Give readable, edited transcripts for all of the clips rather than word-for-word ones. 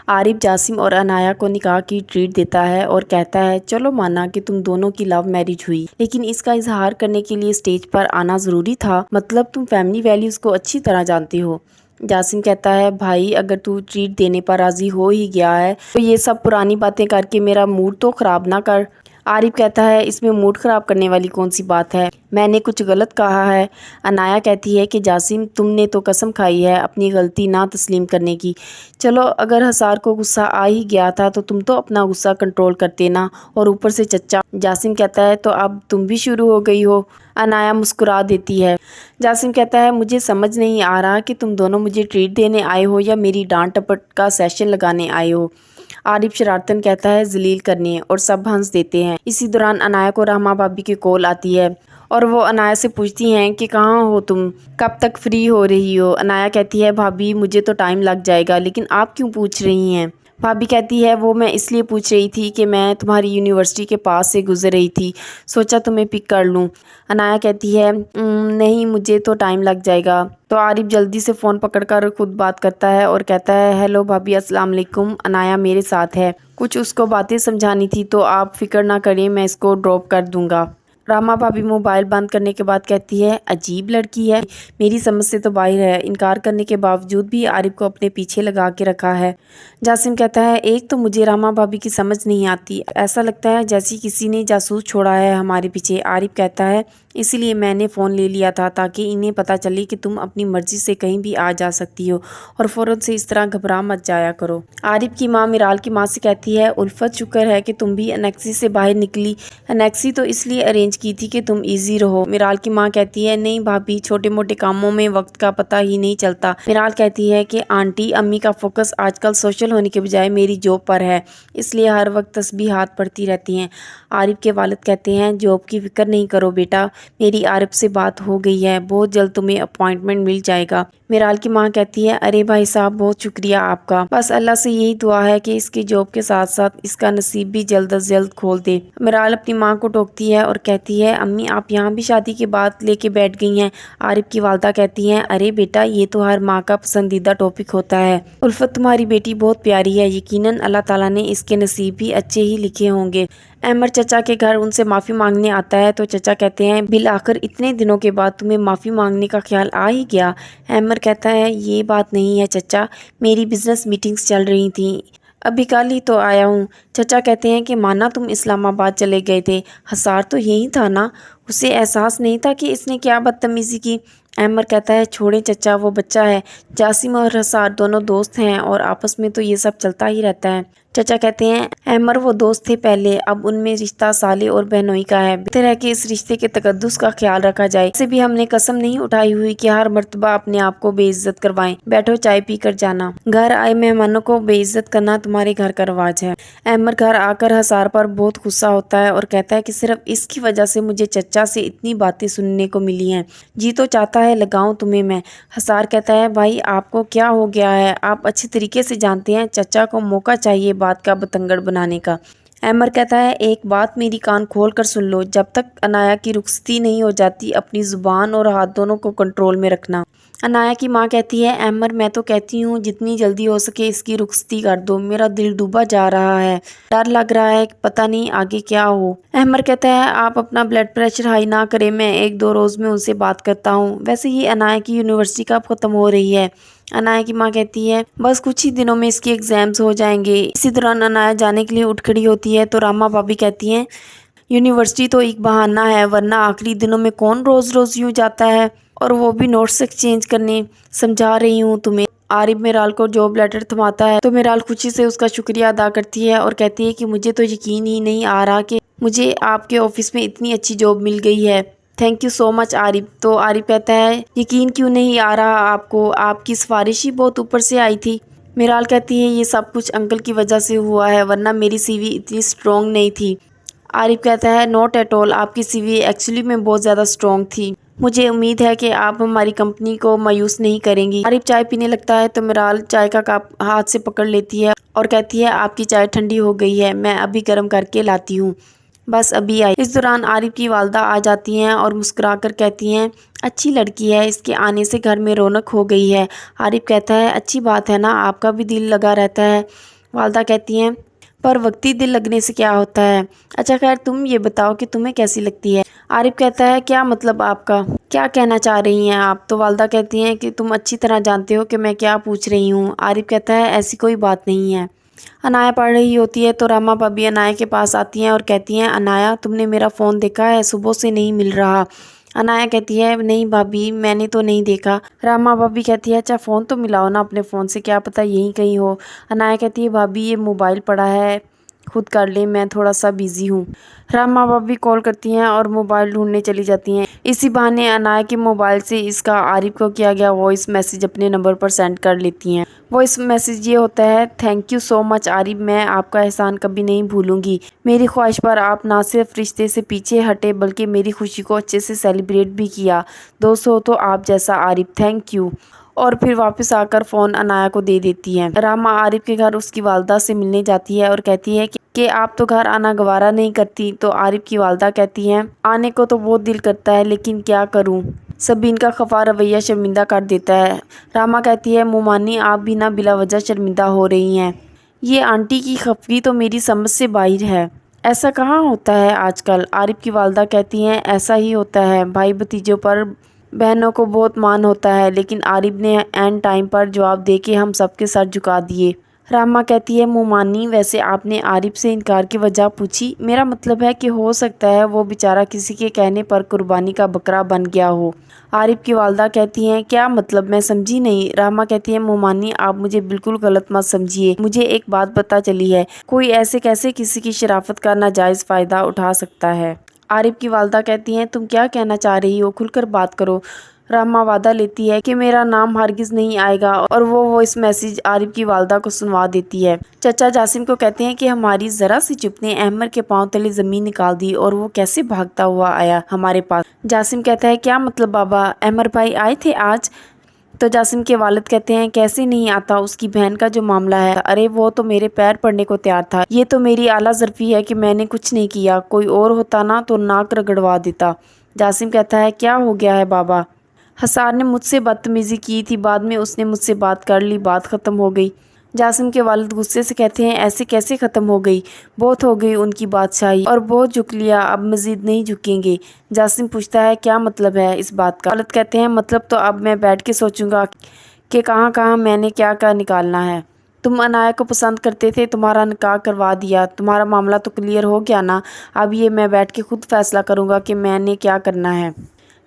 عارف جاسم اور عنایا کو نکاح کی ٹریٹ دیتا ہے اور کہتا ہے چلو مانا کہ تم دونوں کی لو میرج ہوئی، لیکن اس کا اظہار کرنے کے لیے اسٹیج پر آنا ضروری تھا، مطلب تم فیملی ویلیوز کو اچھی طرح جانتے ہو۔ جاسم کہتا ہے بھائی اگر تو ٹریٹ دینے پر راضی ہو ہی گیا ہے تو یہ سب پرانی باتیں کر کے میرا موڈ تو خراب نہ کر۔ عارف کہتا ہے اس میں موڈ خراب کرنے والی کون سی بات ہے، میں نے کچھ غلط کہا ہے؟ عنایا کہتی ہے کہ جاسم تم نے تو قسم کھائی ہے اپنی غلطی نہ تسلیم کرنے کی، چلو اگر حصار کو غصہ آ ہی گیا تھا تو تم تو اپنا غصہ کنٹرول کرتے نا، اور اوپر سے چچا۔ جاسم کہتا ہے تو اب تم بھی شروع ہو گئی ہو۔ عنایا مسکرا دیتی ہے۔ جاسم کہتا ہے مجھے سمجھ نہیں آ رہا کہ تم دونوں مجھے ٹریٹ دینے آئے ہو یا میری ڈانٹ ٹپٹ کا سیشن لگانے آئے ہو۔ عارف شرارتاً کہتا ہے ذلیل کرنے، اور سب ہنس دیتے ہیں۔ اسی دوران عنایا کو رحمہ بھابی کی کال آتی ہے اور وہ عنایا سے پوچھتی ہیں کہ کہاں ہو تم، کب تک فری ہو رہی ہو؟ عنایا کہتی ہے بھابی مجھے تو ٹائم لگ جائے گا، لیکن آپ کیوں پوچھ رہی ہیں؟ بھابی کہتی ہے وہ میں اس لیے پوچھ رہی تھی کہ میں تمہاری یونیورسٹی کے پاس سے گزر رہی تھی، سوچا تمہیں پک کر لوں۔ عنایا کہتی ہے نہیں مجھے تو ٹائم لگ جائے گا۔ تو عارف جلدی سے فون پکڑ کر خود بات کرتا ہے اور کہتا ہے ہیلو بھابی السلام علیکم، عنایا میرے ساتھ ہے، کچھ اس کو باتیں سمجھانی تھی تو آپ فکر نہ کریں میں اس کو ڈراپ کر دوں گا۔ رحمہ بھابی موبائل بند کرنے کے بعد کہتی ہے عجیب لڑکی ہے، میری سمجھ سے تو باہر ہے، انکار کرنے کے باوجود بھی عارف کو اپنے پیچھے لگا کے رکھا ہے۔ جاسم کہتا ہے ایک تو مجھے رحمہ بھابی کی سمجھ نہیں آتی، ایسا لگتا ہے جیسے کسی نے جاسوس چھوڑا ہے ہمارے پیچھے۔ عارف کہتا ہے اسی لیے میں نے فون لے لیا تھا تاکہ انہیں پتہ چلے کہ تم اپنی مرضی سے کہیں بھی آ جا سکتی ہو، اور فوراً سے اس طرح گھبرا مت جایا کرو۔ عارف کی ماں میرال کی ماں سے کہتی ہے الفت شکر ہے کہ تم بھی انیکسی سے باہر نکلی، انیکسی تو اس لیے ارینج کی تھی کہ تم ایزی رہو۔ میرال کی ماں کہتی ہے نہیں بھابی چھوٹے موٹے کاموں میں وقت کا پتہ ہی نہیں چلتا۔ میرال کہتی ہے کہ آنٹی امی کا فوکس آج کل سوشل ہونے کے بجائے میری جاب پر ہے، اس لیے ہر وقت تسبیحات پڑھتی رہتی ہیں۔ عارف کے والد کہتے ہیں جاب کی فکر نہیں کرو بیٹا، میری عارف سے بات ہو گئی ہے، بہت جلد تمہیں اپوائنٹمنٹ مل جائے گا۔ میرال کی ماں کہتی ہے ارے بھائی صاحب بہت شکریہ آپ کا، بس اللہ سے یہی دعا ہے کہ اس کی جاب کے ساتھ ساتھ اس کا نصیب بھی جلد از جلد کھول دے۔ میرال اپنی ماں کو ٹوکتی ہے اور کہتی ہے امی آپ یہاں بھی شادی کی بات لے کے بیٹھ گئی ہیں۔ عارف کی والدہ کہتی ہیں ارے بیٹا یہ تو ہر ماں کا پسندیدہ ٹاپک ہوتا ہے، الفت تمہاری بیٹی بہت پیاری ہے، یقیناً اللہ تعالیٰ نے اس کے نصیب بھی اچھے ہی لکھے ہوں گے۔ احمد چچا کے گھر ان سے معافی مانگنے آتا ہے تو چچا کہتے ہیں بالآخر اتنے دنوں کے بعد تمہیں معافی مانگنے کا خیال آ ہی گیا۔ احمد کہتا ہے یہ بات نہیں ہے چچا، میری بزنس میٹنگز چل رہی تھیں، ابھی کل ہی تو آیا ہوں۔ چچا کہتے ہیں کہ مانا تم اسلام آباد چلے گئے تھے، حصار تو یہی تھا نا، اسے احساس نہیں تھا کہ اس نے کیا بدتمیزی کی؟ احمد کہتا ہے چھوڑیں چچا وہ بچہ ہے، جاسم اور حصار دونوں دوست ہیں اور آپس میں تو یہ سب چلتا ہی رہتا ہے۔ چچا کہتے ہیں احمد وہ دوست تھے پہلے، اب ان میں رشتہ صالح اور بہنوئی کا ہے، بہتر ہے کہ اس رشتے کے تقدس کا خیال رکھا جائے۔ اسے بھی ہم نے قسم نہیں اٹھائی ہوئی کہ ہر مرتبہ اپنے آپ کو بے عزت کروائیں، بیٹھو چائے پی کر جانا، گھر آئے مہمانوں کو بے عزت کرنا تمہارے گھر کا رواج ہے۔ احمد گھر آ کر حصار پر بہت غصہ ہوتا ہے اور کہتا ہے کہ صرف اس کی وجہ سے مجھے چچا سے اتنی باتیں سننے کو ملی ہیں، جی تو چاہتا ہے لگاؤں تمہیں میں۔ حصار کہتا ہے بھائی آپ کو کیا ہو گیا ہے، آپ اچھی طریقے سے جانتے ہیں چچا کو موقع چاہیے بات کا بتنگڑ بنانے کا۔ احمد کہتا ہے ایک بات میری کان کھول کر سن لو، جب تک عنایا کی رخصتی نہیں ہو جاتی اپنی زبان اور ہاتھ دونوں کو کنٹرول میں رکھنا۔ عنایا کی ماں کہتی ہے احمد میں تو کہتی ہوں جتنی جلدی ہو سکے اس کی رخصتی کر دو، میرا دل ڈوبا جا رہا ہے، ڈر لگ رہا ہے پتہ نہیں آگے کیا ہو۔ احمد کہتا ہے آپ اپنا بلڈ پریشر ہائی نہ کریں، میں ایک دو روز میں ان سے بات کرتا ہوں، ویسے ہی عنایا کی یونیورسٹی کب ختم ہو رہی ہے؟ عنایا کی ماں کہتی ہے بس کچھ ہی دنوں میں اس کے ایگزامز ہو جائیں گے۔ اسی دوران عنایا جانے کے لیے اٹھ کھڑی ہوتی ہے تو رحمہ بھابی کہتی ہیں یونیورسٹی تو ایک بہانہ ہے، ورنہ آخری دنوں میں کون روز روز یوں جاتا ہے، اور وہ بھی نوٹس ایکسچینج کرنے، سمجھا رہی ہوں تمہیں۔ عارف میرال کو جاب لیٹر تھماتا ہے تو میرال خوشی سے اس کا شکریہ ادا کرتی ہے اور کہتی ہے کہ مجھے تو یقین ہی نہیں آ رہا کہ مجھے آپ کے آفس میں اتنی اچھی جاب مل گئی ہے، تھینک یو سو مچ عارف۔ تو عارف کہتا ہے یقین کیوں نہیں آ رہا آپ کو، آپ کی سفارش ہی بہت اوپر سے آئی تھی۔ میرال کہتی ہے یہ سب کچھ انکل کی وجہ سے ہوا ہے، ورنہ میری سی وی اتنی اسٹرانگ نہیں تھی۔ عارف کہتا ہے نوٹ ایٹ آل، آپ کی سی وی ایکچولی میں بہت زیادہ اسٹرانگ تھی، مجھے امید ہے کہ آپ ہماری کمپنی کو مایوس نہیں کریں گی۔ عارف چائے پینے لگتا ہے تو میرال چائے کا کپ ہاتھ سے پکڑ لیتی ہے اور کہتی ہے آپ کی چائے ٹھنڈی ہو گئی ہے، میں ابھی گرم کر کے لاتی ہوں، بس ابھی آئی۔ اس دوران عارف کی والدہ آ جاتی ہیں اور مسکرا کر کہتی ہیں اچھی لڑکی ہے، اس کے آنے سے گھر میں رونق ہو گئی ہے۔ عارف کہتا ہے اچھی بات ہے نا، آپ کا بھی دل لگا رہتا ہے۔ والدہ کہتی ہیں پر وقتی دل لگنے سے کیا ہوتا ہے؟ اچھا خیر تم یہ بتاؤ کہ تمہیں کیسی لگتی ہے؟ عارف کہتا ہے کیا مطلب آپ کا؟ کیا کہنا چاہ رہی ہیں آپ؟ تو والدہ کہتی ہیں کہ تم اچھی طرح جانتے ہو کہ میں کیا پوچھ رہی ہوں۔ عارف کہتا ہے ایسی کوئی بات نہیں ہے۔ انایا پڑھ رہی ہوتی ہے تو راما بھابھی انایا کے پاس آتی ہیں اور کہتی ہیں انایا تم نے میرا فون دیکھا ہے؟ صبح سے نہیں مل رہا۔ انایا کہتی ہے نہیں بھابھی میں نے تو نہیں دیکھا۔ راما بھابھی کہتی ہے اچھا فون تو ملاؤ نا اپنے فون سے، کیا پتہ یہیں کہیں ہو۔ انایا کہتی ہے بھابھی یہ موبائل پڑا ہے خود کر لیں، میں تھوڑا سا بیزی ہوں۔ راما بھابھی کال کرتی ہیں اور موبائل ڈھونڈنے چلی جاتی ہیں۔ اسی بہانے انایا کے موبائل سے اس کا عارف کو کیا گیا وائس میسیج اپنے نمبر پر سینڈ کر لیتی ہیں۔ وائس میسیج یہ ہوتا ہے تھینک یو سو مچ عارف، میں آپ کا احسان کبھی نہیں بھولوں گی۔ میری خواہش پر آپ نہ صرف رشتے سے پیچھے ہٹے بلکہ میری خوشی کو اچھے سے سیلیبریٹ بھی کیا۔ دوست ہو تو آپ جیسا عارف، تھینک یو۔ اور پھر واپس آ کر فون انایا کو دے دیتی ہے۔ راما عارف کے گھر اس کی والدہ سے ملنے جاتی ہے اور کہتی ہے کہ آپ تو گھر آنا گوارا نہیں کرتی۔ تو عارف کی والدہ کہتی ہیں آنے کو تو بہت دل کرتا ہے لیکن کیا کروں، سبین کا خفا رویہ شرمندہ کر دیتا ہے۔ راما کہتی ہے مومانی آپ بھی نہ بلا وجہ شرمندہ ہو رہی ہیں، یہ آنٹی کی خفگی تو میری سمجھ سے باہر ہے، ایسا کہاں ہوتا ہے آج کل۔ عارف کی والدہ کہتی ہیں ایسا ہی ہوتا ہے، بھائی بھتیجوں پر بہنوں کو بہت مان ہوتا ہے، لیکن عارف نے اینڈ ٹائم پر جواب دے کے ہم سب کے سر جھکا دیے۔ راما کہتی ہے مومانی ویسے آپ نے عارف سے انکار کی وجہ پوچھی؟ میرا مطلب ہے کہ ہو سکتا ہے وہ بیچارہ کسی کے کہنے پر قربانی کا بکرا بن گیا ہو۔ عارف کی والدہ کہتی ہیں کیا مطلب، میں سمجھی نہیں۔ راما کہتی ہے مومانی آپ مجھے بالکل غلط مت سمجھیے، مجھے ایک بات پتہ چلی ہے، کوئی ایسے کیسے کسی کی شرافت کا ناجائز فائدہ اٹھا سکتا ہے۔ عارف کی والدہ کہتی ہیں تم کیا کہنا چاہ رہی ہو، کھل کر بات کرو۔ راما وعدہ لیتی ہے کہ میرا نام ہرگز نہیں آئے گا اور وہ وائس میسیج عارف کی والدہ کو سنوا دیتی ہے۔ چچا جاسم کو کہتے ہیں کہ ہماری ذرا سی چپ نے احمر کے پاؤں تلے زمین نکال دی اور وہ کیسے بھاگتا ہوا آیا ہمارے پاس۔ جاسم کہتا ہے کیا مطلب بابا، احمر بھائی آئے تھے آج؟ تو جاسم کے والد کہتے ہیں کیسے نہیں آتا، اس کی بہن کا جو معاملہ ہے، ارے وہ تو میرے پیر پڑنے کو تیار تھا، یہ تو میری اعلیٰ ظرفی ہے کہ میں نے کچھ نہیں کیا، کوئی اور ہوتا نا تو ناک رگڑوا دیتا۔ جاسم کہتا ہے کیا ہو گیا ہے بابا، حسار نے مجھ سے بدتمیزی کی تھی، بعد میں اس نے مجھ سے بات کر لی، بات ختم ہو گئی۔ جاسم کے والد غصے سے کہتے ہیں ایسے کیسے ختم ہو گئی، بہت ہو گئی ان کی بادشاہی اور بہت جھک لیا، اب مزید نہیں جھکیں گے۔ جاسم پوچھتا ہے کیا مطلب ہے اس بات کا؟ والد کہتے ہیں مطلب تو اب میں بیٹھ کے سوچوں گا کہ کہاں کہاں میں نے کیا کیا نکالنا ہے۔ تم انایا کو پسند کرتے تھے، تمہارا نکاح کروا دیا، تمہارا معاملہ تو کلیئر ہو گیا نا، اب یہ میں بیٹھ کے خود فیصلہ کروں گا کہ میں نے کیا کرنا ہے۔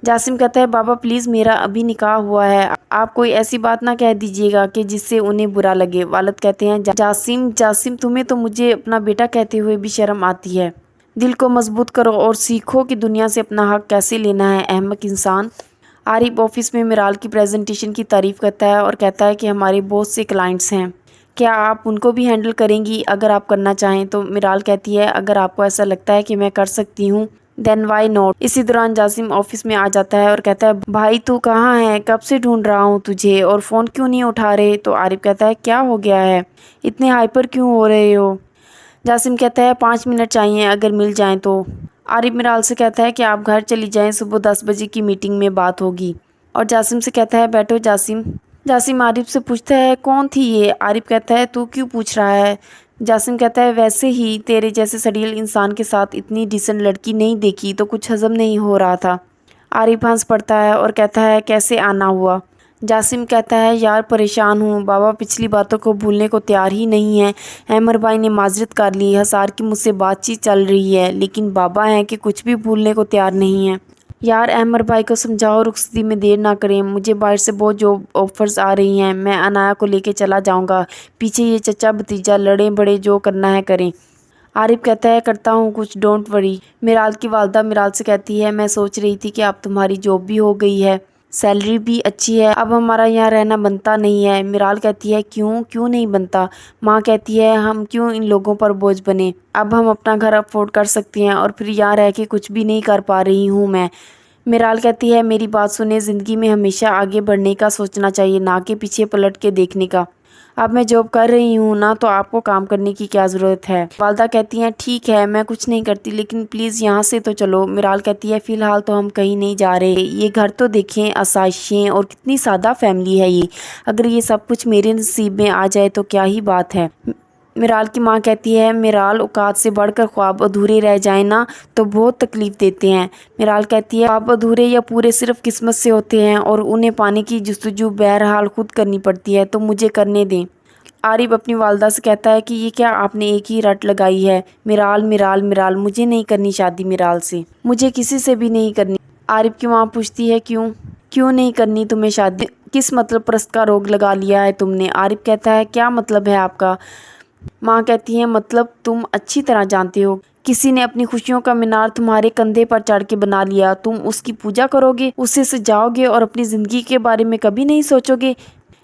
جاسم کہتا ہے بابا پلیز میرا ابھی نکاح ہوا ہے، آپ کوئی ایسی بات نہ کہہ دیجیے گا کہ جس سے انہیں برا لگے۔ والد کہتے ہیں جاسم تمہیں تو مجھے اپنا بیٹا کہتے ہوئے بھی شرم آتی ہے، دل کو مضبوط کرو اور سیکھو کہ دنیا سے اپنا حق کیسے لینا ہے احمق انسان۔ عارف آفس میں میرال کی پریزنٹیشن کی تعریف کرتا ہے اور کہتا ہے کہ ہمارے بہت سے کلائنٹس ہیں، کیا آپ ان کو بھی ہینڈل کریں گی اگر آپ کرنا چاہیں تو؟ میرال کہتی ہے اگر آپ کو ایسا لگتا ہے کہ میں کر سکتی ہوں دین وائی ناٹ۔ اسی دوران جاسم آفس میں آ جاتا ہے اور کہتا ہے بھائی تو کہاں ہے، کب سے ڈھونڈ رہا ہوں تجھے اور فون کیوں نہیں اٹھا رہے؟ تو عارف کہتا ہے کیا ہو گیا ہے، اتنے ہائپر کیوں ہو رہے ہو؟ جاسم کہتا ہے 5 منٹ چاہیے اگر مل جائیں تو۔ عارف میرال سے کہتا ہے کہ آپ گھر چلی جائیں، صبح 10 بجے کی میٹنگ میں بات ہوگی، اور جاسم سے کہتا ہے بیٹھو جاسم۔ جاسم عارف سے پوچھتا ہے کون تھی یہ؟ عارف کہتا ہے تو کیوں پوچھ رہا ہے؟ جاسم کہتا ہے ویسے ہی تیرے جیسے سڑیل انسان کے ساتھ اتنی ڈیسنٹ لڑکی نہیں دیکھی تو کچھ ہضم نہیں ہو رہا تھا۔ عارف ہنس پڑتا ہے اور کہتا ہے کیسے آنا ہوا؟ جاسم کہتا ہے یار پریشان ہوں، بابا پچھلی باتوں کو بھولنے کو تیار ہی نہیں ہے، احمر بھائی نے معذرت کر لی، حسار کی مجھ سے بات چیت چل رہی ہے لیکن بابا ہیں کہ کچھ بھی بھولنے کو تیار نہیں ہیں۔ یار احمر بھائی کو سمجھاؤ رخصتی میں دیر نہ کریں، مجھے باہر سے بہت جاب آفرز آ رہی ہیں، میں انایا کو لے کے چلا جاؤں گا، پیچھے یہ چچا بھتیجا لڑیں بڑے، جو کرنا ہے کریں۔ عارف کہتا ہے کرتا ہوں کچھ، ڈونٹ وری۔ میرال کی والدہ میرال سے کہتی ہے میں سوچ رہی تھی کہ اب تمہاری جاب بھی ہو گئی ہے، سیلری بھی اچھی ہے، اب ہمارا یہاں رہنا بنتا نہیں ہے۔ میرال کہتی ہے کیوں نہیں بنتا؟ ماں کہتی ہے ہم کیوں ان لوگوں پر بوجھ بنے، اب ہم اپنا گھر افورڈ کر سکتے ہیں اور پھر یہاں رہ کے کچھ بھی نہیں کر پا رہی ہوں میں۔ میرال کہتی ہے میری بات سنیں، زندگی میں ہمیشہ آگے بڑھنے کا سوچنا چاہیے، نہ کہ پیچھے پلٹ کے دیکھنے کا۔ اب میں جاب کر رہی ہوں نا تو آپ کو کام کرنے کی کیا ضرورت ہے؟ والدہ کہتی ہیں ٹھیک ہے میں کچھ نہیں کرتی لیکن پلیز یہاں سے تو چلو۔ میرال کہتی ہے فی الحال تو ہم کہیں نہیں جا رہے، یہ گھر تو دیکھیں، آسائشیں، اور کتنی سادہ فیملی ہے یہ، اگر یہ سب کچھ میرے نصیب میں آ جائے تو کیا ہی بات ہے۔ میرال کی ماں کہتی ہے میرال اوقات سے بڑھ کر خواب ادھورے رہ جائیں نا تو بہت تکلیف دیتے ہیں۔ میرال کہتی ہے خواب ادھورے یا پورے صرف قسمت سے ہوتے ہیں اور انہیں پانے کی جستجو بہرحال خود کرنی پڑتی ہے، تو مجھے کرنے دیں۔ عارف اپنی والدہ سے کہتا ہے کہ یہ کیا آپ نے ایک ہی رٹ لگائی ہے، میرال میرال میرال، مجھے نہیں کرنی شادی میرال سے، مجھے کسی سے بھی نہیں کرنی۔ عارف کی ماں پوچھتی ہے کیوں نہیں کرنی تمہیں شادی، کس مطلب پرست کا روگ لگا لیا ہے تم نے؟ عارف کہتا ہے کیا مطلب ہے آپ کا؟ ماں کہتی ہے مطلب تم اچھی طرح جانتے ہو، کسی نے اپنی خوشیوں کا مینار تمہارے کندھے پر چڑھ کے بنا لیا، تم اس کی پوجا کرو گے، اسے سجاؤ گے اور اپنی زندگی کے بارے میں کبھی نہیں سوچو گے،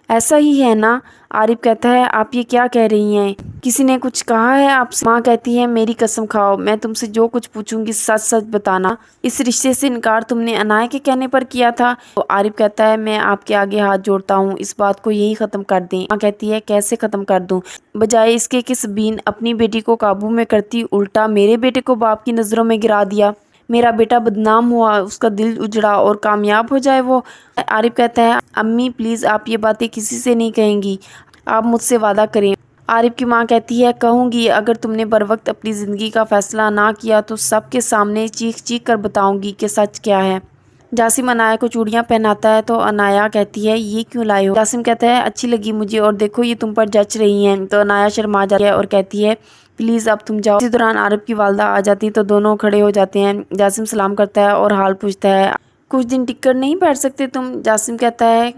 ایسا ہی ہے نا؟ عارف کہتا ہے آپ یہ کیا کہہ رہی ہیں، کسی نے کچھ کہا ہے آپ سے؟ ماں کہتی ہے میری قسم کھاؤ، میں تم سے جو کچھ پوچھوں گی سچ سچ بتانا، اس رشتے سے انکار تم نے عنایہ کے کہنے پر کیا تھا؟ تو عارف کہتا ہے میں آپ کے آگے ہاتھ جوڑتا ہوں، اس بات کو یہی ختم کر دیں۔ ماں کہتی ہے کیسے ختم کر دوں؟ بجائے اس کے کہ سبین اپنی بیٹی کو قابو میں کرتی، الٹا میرے بیٹے کو باپ کی نظروں میں گرا دیا، میرا بیٹا بدنام ہوا، اس کا دل اجڑا اور کامیاب ہو جائے وہ۔ عارف کہتا ہے امی پلیز آپ یہ باتیں کسی سے نہیں کہیں گی، آپ مجھ سے وعدہ کریں۔ عارف کی ماں کہتی ہے کہوں گی، اگر تم نے بروقت اپنی زندگی کا فیصلہ نہ کیا تو سب کے سامنے چیخ چیخ کر بتاؤں گی کہ سچ کیا ہے۔ جاسم عنایہ کو چوڑیاں پہناتا ہے تو عنایہ کہتی ہے یہ کیوں لائے ہو؟ جاسم کہتا ہے اچھی لگی مجھے اور دیکھو یہ تم پر جچ رہی ہیں، تو عنایہ شرما جاتی ہے اور کہتی ہے پلیز اب تم جاؤ۔ اسی دوران عارف کی والدہ آ جاتی تو دونوں کھڑے ہو جاتے ہیں۔ جاسم سلام کرتا ہے اور حال پوچھتا ہے کچھ دن ٹک کر نہیں بیٹھ سکتے تم؟ جاسم کہتا ہے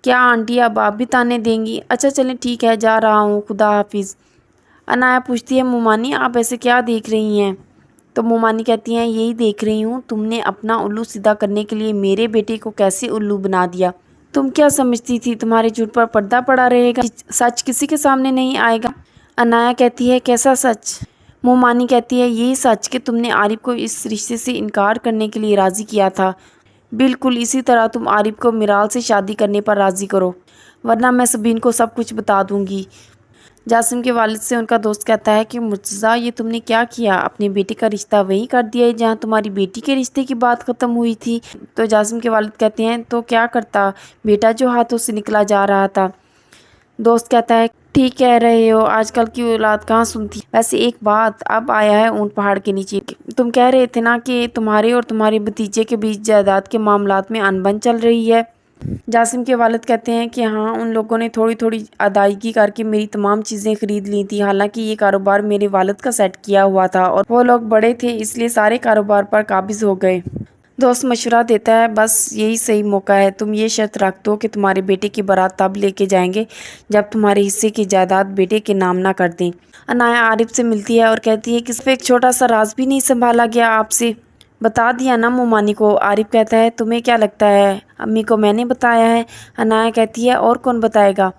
کیا آنٹی اب آپ بھی تانے دیں گی؟ اچھا چلیں ٹھیک ہے جا رہا ہوں، خدا حافظ۔ عنایہ پوچھتی ہے مومانی آپ ایسے کیا دیکھ رہی ہیں؟ تو مومانی کہتی ہیں یہی دیکھ رہی ہوں تم نے اپنا الو سیدھا کرنے کے لیے میرے بیٹے کو کیسے الو بنا دیا، تم کیا سمجھتی تھی تمہارے جھوٹ پر پردہ پڑا رہے گا، سچ کسی کے سامنے نہیں آئے گا؟ عنایہ کہتی ہے کیسا سچ؟ مومانی کہتی ہے یہی سچ کہ تم نے عارف کو اس رشتے سے انکار کرنے کے لیے راضی کیا تھا، بالکل اسی طرح تم عارف کو میرال سے شادی کرنے پر راضی کرو، ورنہ میں سبین کو سب کچھ بتا دوں گی۔ جاسم کے والد سے ان کا دوست کہتا ہے کہ مرتضیٰ یہ تم نے کیا کیا، اپنے بیٹے کا رشتہ وہیں کر دیا جہاں تمہاری بیٹی کے رشتے کی بات ختم ہوئی تھی۔ تو جاسم کے والد کہتے ہیں تو کیا کرتا، بیٹا جو ہاتھوں سے نکلا جا رہا تھا۔ دوست کہتا ہے ٹھیک کہہ رہے ہو، آج کل کی اولاد کہاں سنتی، ویسے ایک بات، اب آیا ہے اونٹ پہاڑ کے نیچے، تم کہہ رہے تھے نا کہ تمہارے اور تمہارے بھتیجے کے بیچ جائیداد کے معاملات میں انبن چل رہی ہے۔ جاسم کے والد کہتے ہیں کہ ہاں ان لوگوں نے تھوڑی تھوڑی ادائیگی کر کے میری تمام چیزیں خرید لی تھی، حالانکہ یہ کاروبار میرے والد کا سیٹ کیا ہوا تھا اور وہ لوگ بڑے تھے اس لیے سارے کاروبار پر قابض ہو گئے۔ دوست مشورہ دیتا ہے بس یہی صحیح موقع ہے، تم یہ شرط رکھ دو کہ تمہارے بیٹے کی بارات تب لے کے جائیں گے جب تمہارے حصے کی جائیداد بیٹے کے نام نہ کر دیں۔ عنایہ عارف سے ملتی ہے اور کہتی ہے کہ صرف ایک چھوٹا سا راز بھی نہیں سنبھالا گیا آپ سے، بتا دیا نا مومانی کو؟ عارف کہتا ہے تمہیں کیا لگتا ہے امی کو میں نے بتایا ہے؟ عنایہ کہتی ہے اور کون بتائے گا،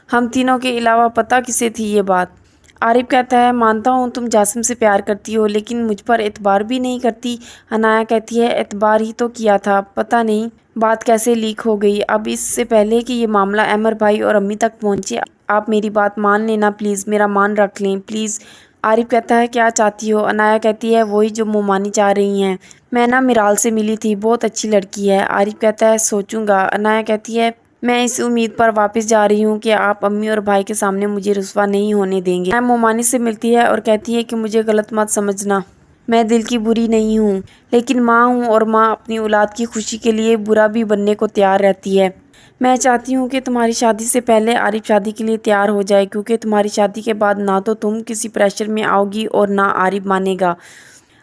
ہم تینوں کے علاوہ پتہ کسے تھی یہ بات؟ عارف کہتا ہے مانتا ہوں تم جاسم سے پیار کرتی ہو لیکن مجھ پر اعتبار بھی نہیں کرتی۔ عنایہ کہتی ہے اعتبار ہی تو کیا تھا، پتہ نہیں بات کیسے لیک ہو گئی، اب اس سے پہلے کہ یہ معاملہ احمر بھائی اور امی تک پہنچے آپ میری بات مان لینا پلیز، میرا مان رکھ لیں پلیز۔ عارف کہتا ہے کیا چاہتی ہو؟ عنایہ کہتی ہے وہی جو مومانی چاہ رہی ہیں، میں نا میرال سے ملی تھی، بہت اچھی لڑکی ہے۔ عارف کہتا ہے سوچوں گا۔ عنایہ کہتی ہے میں اس امید پر واپس جا رہی ہوں کہ آپ امی اور بھائی کے سامنے مجھے رسوا نہیں ہونے دیں گے۔ عنایہ مومانی سے ملتی ہے اور کہتی ہے کہ مجھے غلط مت سمجھنا، میں دل کی بری نہیں ہوں، لیکن ماں ہوں اور ماں اپنی اولاد کی خوشی کے لیے برا بھی بننے کو تیار رہتی ہے۔ میں چاہتی ہوں کہ تمہاری شادی سے پہلے عارف شادی کے لیے تیار ہو جائے، کیونکہ تمہاری شادی کے بعد نہ تو تم کسی پریشر میں آؤ گی اور نہ عارف مانے گا۔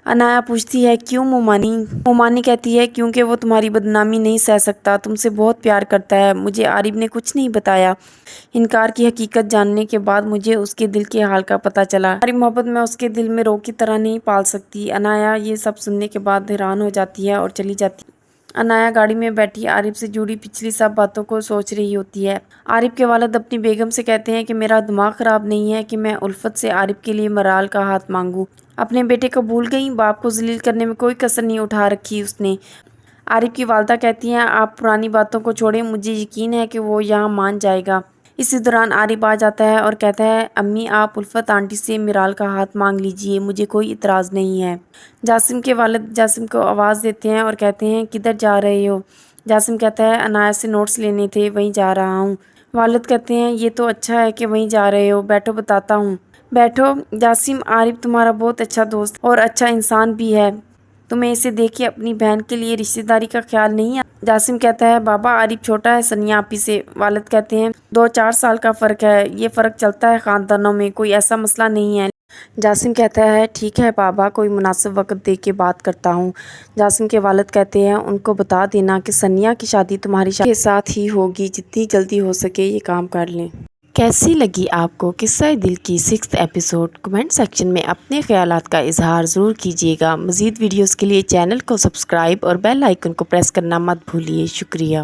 عنایہ پوچھتی ہے کیوں مومانی؟ مومانی کہتی ہے کیونکہ وہ تمہاری بدنامی نہیں سہ سکتا، تم سے بہت پیار کرتا ہے، مجھے عارف نے کچھ نہیں بتایا، انکار کی حقیقت جاننے کے بعد مجھے اس کے دل کے حال کا پتہ چلا، ہماری محبت میں اس کے دل میں روک کی طرح نہیں پال سکتی۔ عنایہ یہ سب سننے کے بعد حیران ہو جاتی ہے اور چلی جاتی ہے۔ عنایہ گاڑی میں بیٹھی عارف سے جڑی پچھلی سب باتوں کو سوچ رہی ہوتی ہے۔ عارف کے والد اپنی بیگم سے کہتے ہیں کہ میرا دماغ خراب نہیں ہے کہ میں الفت سے عارف کے لیے میرال کا ہاتھ مانگوں، اپنے بیٹے کو بھول گئی، باپ کو ذلیل کرنے میں کوئی کسر نہیں اٹھا رکھی اس نے۔ عارف کی والدہ کہتی ہیں آپ پرانی باتوں کو چھوڑیں، مجھے یقین ہے کہ وہ یہاں مان جائے گا۔ اسی دوران عارف آ جاتا ہے اور کہتا ہے امی آپ الفت آنٹی سے میرال کا ہاتھ مانگ لیجئے، مجھے کوئی اعتراض نہیں ہے۔ جاسم کے والد جاسم کو آواز دیتے ہیں اور کہتے ہیں کدھر جا رہے ہو؟ جاسم کہتا ہے عنایہ سے نوٹس لینے تھے، وہیں جا رہا ہوں۔ والد کہتے ہیں یہ تو اچھا ہے کہ وہیں جا رہے ہو، بیٹھو بتاتا ہوں۔ بیٹھو جاسم، عارف تمہارا بہت اچھا دوست اور اچھا انسان بھی ہے، تمہیں اسے دیکھ کے اپنی بہن کے لیے رشتہ داری کا خیال نہیں آتا؟ جاسم کہتا ہے بابا عارف چھوٹا ہے ثنیا آپی سے۔ والد کہتے ہیں 2-4 سال کا فرق ہے، یہ فرق چلتا ہے خاندانوں میں، کوئی ایسا مسئلہ نہیں ہے۔ جاسم کہتا ہے ٹھیک ہے بابا، کوئی مناسب وقت دیکھ کے بات کرتا ہوں۔ جاسم کے والد کہتے ہیں ان کو بتا دینا کہ ثنیا کی شادی تمہاری شادی کے ساتھ ہی ہوگی، جتنی جلدی ہو سکے یہ کام کر لیں۔ کیسی لگی آپ کو قصہ دل کی 6 ایپیسوڈ؟ کمنٹ سیکشن میں اپنے خیالات کا اظہار ضرور کیجیے گا۔ مزید ویڈیوز کے لیے چینل کو سبسکرائب اور بیل آئیکن کو پریس کرنا مت بھولیے۔ شکریہ۔